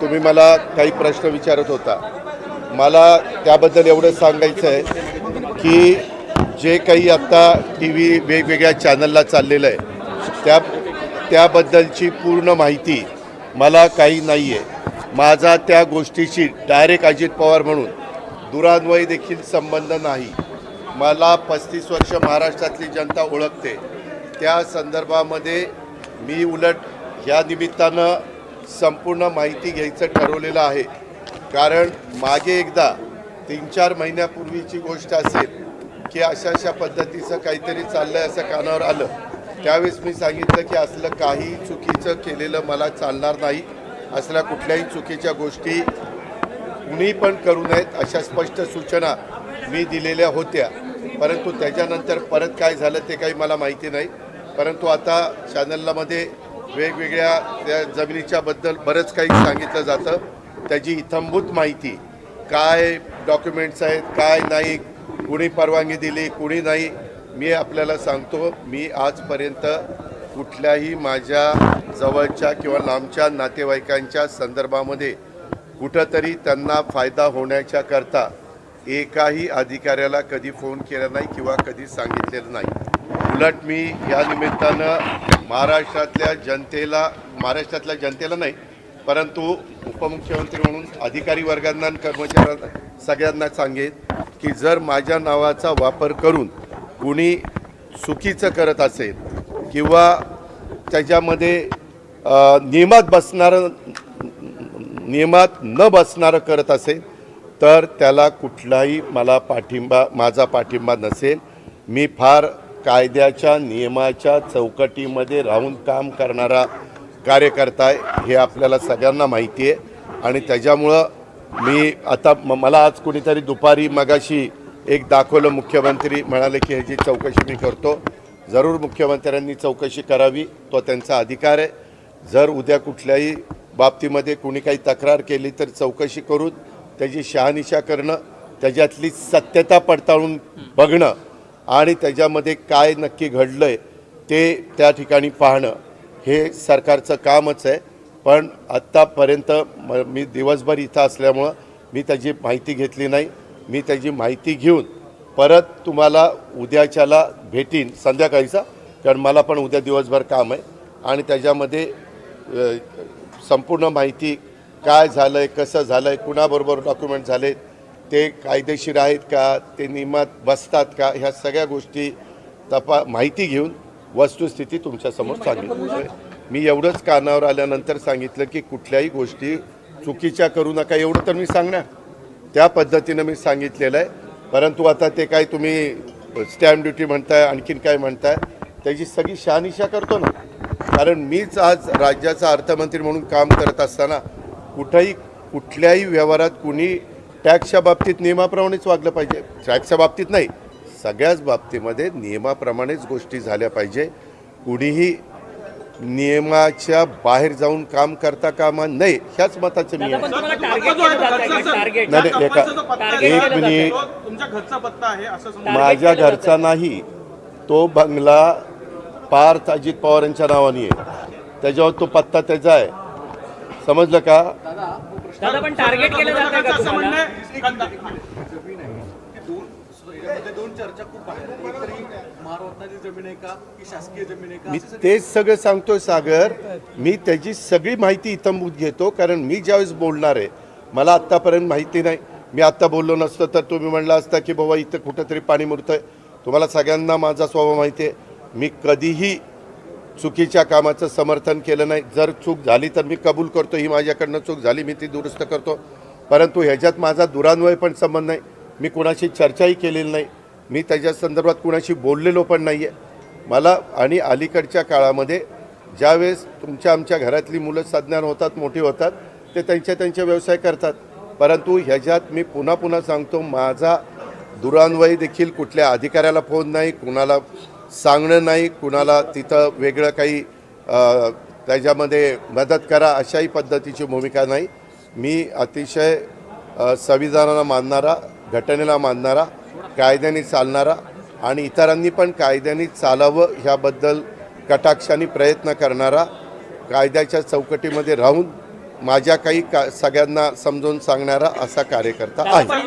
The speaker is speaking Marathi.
तुम्ही मला काही प्रश्न विचारत होता. मला त्याबद्दल एवढं सांगायचं आहे की जे काही आता टी व्ही वेगवेगळ्या चॅनलला चाललेलं आहे त्याबद्दलची पूर्ण माहिती मला काही नाही आहे. माझा त्या गोष्टीशी डायरेक्ट अजित पवार म्हणून दुरान्वयी देखील संबंध नाही. मला 35 वर्ष महाराष्ट्रातली जनता ओळखते. त्या संदर्भामध्ये मी उलट या निमित्तानं संपूर्ण माहिती घ्यायचं ठरवलेलं आहे. कारण मागे एकदा 3-4 महिन्यापूर्वीची गोष्ट असेल की अशा पद्धतीचं काहीतरी चाललं आहे असं कानावर आलं. त्यावेळेस मी सांगितलं की असलं काही चुकीचं केलेलं मला चालणार नाही. असल्या कुठल्याही चुकीच्या गोष्टी कुणी पण करू नयेत अशा स्पष्ट सूचना मी दिलेल्या होत्या. परंतु त्याच्यानंतर परत काय झालं ते काही मला माहिती नाही. परंतु आता चॅनलमध्ये वेगवेगळ्या त्या जमिनीच्या बद्दल बरंच काही सांगितलं जातं. त्याची इत्थंभूत माहिती काय डॉक्युमेंट्स आहेत काय नाही, कुणी परवानगी दिली कुणी नाही, मी आपल्याला सांगतो. मी आजपर्यंत कुठल्याही माझ्या जवळच्या किंवा लांबच्या नातेवाईकांच्या संदर्भामध्ये कुठंतरी त्यांना फायदा होण्याच्या करता एकाही अधिकाऱ्याला कधी फोन केला नाही किंवा कधी सांगितलेलं नाही. उलट मी या निमित्तानं महाराष्ट्रातल्या जनतेला नाही परंतु उपमुख्यमंत्री म्हणून अधिकारी वर्गांना कर्मचाऱ्यांना सगळ्यांना सांगेन की जर माझ्या नावाचा वापर करून कुणी चुकीचं करत असेल किंवा त्याच्यामध्ये नियमात न बसणारं करत असेल तर त्याला कुठलाही माझा पाठिंबा नसेल. मी फार कायद्याच्या नियमाच्या चौकटीमध्ये राहून काम करणारा कार्यकर्ता आहे हे आपल्याला सगळ्यांना माहिती आहे. आणि त्याच्यामुळं मी आता मला आज कुणीतरी दुपारी मगाशी एक दाखवलं, मुख्यमंत्री म्हणाले की ह्याची चौकशी मी करतो. जरूर मुख्यमंत्र्यांनी चौकशी करावी, तो त्यांचा अधिकार आहे. जर उद्या कुठल्याही बाबतीमध्ये कुणी काही तक्रार केली तर चौकशी करून त्याची शहानिशा करणं, त्याच्यातली सत्यता पडताळून बघणं आणि त्याच्यामध्ये काय नक्की घडलं आहे ते त्या ठिकाणी पाहणं हे सरकारचं कामच आहे. पण आत्तापर्यंत मी दिवसभर इथं असल्यामुळं मी त्याची माहिती घेतली नाही. मी त्याची माहिती घेऊन परत तुम्हाला उद्याच्याला भेटीन संध्याकाळीचा, कारण मला पण उद्या दिवसभर काम आहे. आणि त्याच्यामध्ये संपूर्ण माहिती काय झालं आहे, कसं झालं आहे, कुणाबरोबर डॉक्युमेंट झाले, ते कायदेशीर आहेत का, ते नियमात बसतात का, ह्या सगळ्या गोष्टी माहिती घेऊन वस्तुस्थिती तुमच्यासमोर सांगितली. मी एवढंच कानावर आल्यानंतर सांगितलं की कुठल्याही गोष्टी चुकीच्या करू नका, एवढं तर मी सांगणार. त्या पद्धतीनं मी सांगितलेलं आहे. परंतु आता ते काय तुम्ही स्टॅम्प ड्युटी म्हणताय आणखीन काय म्हणताय त्याची सगळी शहानिशा करतो ना. कारण मीच आज राज्याचा अर्थमंत्री म्हणून काम करत असताना कुठल्याही व्यवहारात कुणी टॅक्सच्या बाबतीत नियमाप्रमाणेच वागलं पाहिजे. टॅक्सच्या बाबतीत नाही, सगळ्याच बाबतीमध्ये नियमाप्रमाणेच गोष्टी झाल्या पाहिजे. कुणीही नियमाच्या बाहेर जाऊन काम करता कामा नये, ह्याच मताचं मी आहे. एक मिनिट, माझ्या घरचा नाही, तो बंगला पार्थ अजित पवारांच्या नावाने आहे, त्याच्यावर तो पत्ता त्याचा आहे. समजलं का? दादा पण टार्गेट केलं जातं का तुम्हाला? मी तेच सगळं सांगतोय सागर. मी त्याची सगळी माहिती इत्थंभूत घेतो. कारण मी ज्यावेळेस बोलणार आहे मला आत्तापर्यंत माहिती नाही. मी आत्ता बोललो नसतं तर तुम्ही म्हणला असता की बाबा इथं कुठंतरी पाणी मुरतंय. तुम्हाला सगळ्यांना माझा स्वभाव माहिती आहे. मी कधीही चुकीच्या कामाचं समर्थन केलं नाही. जर चूक झाली तर मी कबूल करतो, ही माझ्याकडनं चूक झाली, मी ती दुरुस्त करतो. परंतु ह्याच्यात माझा दुरान्वय पण संबंध नाही. मी कुणाशी चर्चाही केलेली नाही. मी त्याच्या संदर्भात कुणाशी बोललेलो पण नाही आहे. मला आणि अलीकडच्या काळामध्ये ज्यावेळेस आमच्या घरातली मुलं सज्ञान होतात, मोठी होतात, ते त्यांचे व्यवसाय करतात. परंतु ह्याच्यात मी पुन्हा सांगतो, माझा दुरान्वयी देखील कुठल्या अधिकाऱ्याला फोन नाही, कुणाला सांगणं नाही, कुणाला तिथं वेगळं काही त्याच्यामध्ये मदत करा अशाही पद्धतीची भूमिका नाही. मी अतिशय संविधानाला मानणारा, घटनेला मानणारा, कायद्याने चालणारा आणि इतरांनी पण कायद्याने चालावं ह्याबद्दल कटाक्षाने प्रयत्न करणारा, कायद्याच्या चौकटीमध्ये राहून माझ्या काही सगळ्यांना समजून सांगणारा असा कार्यकर्ता आहे.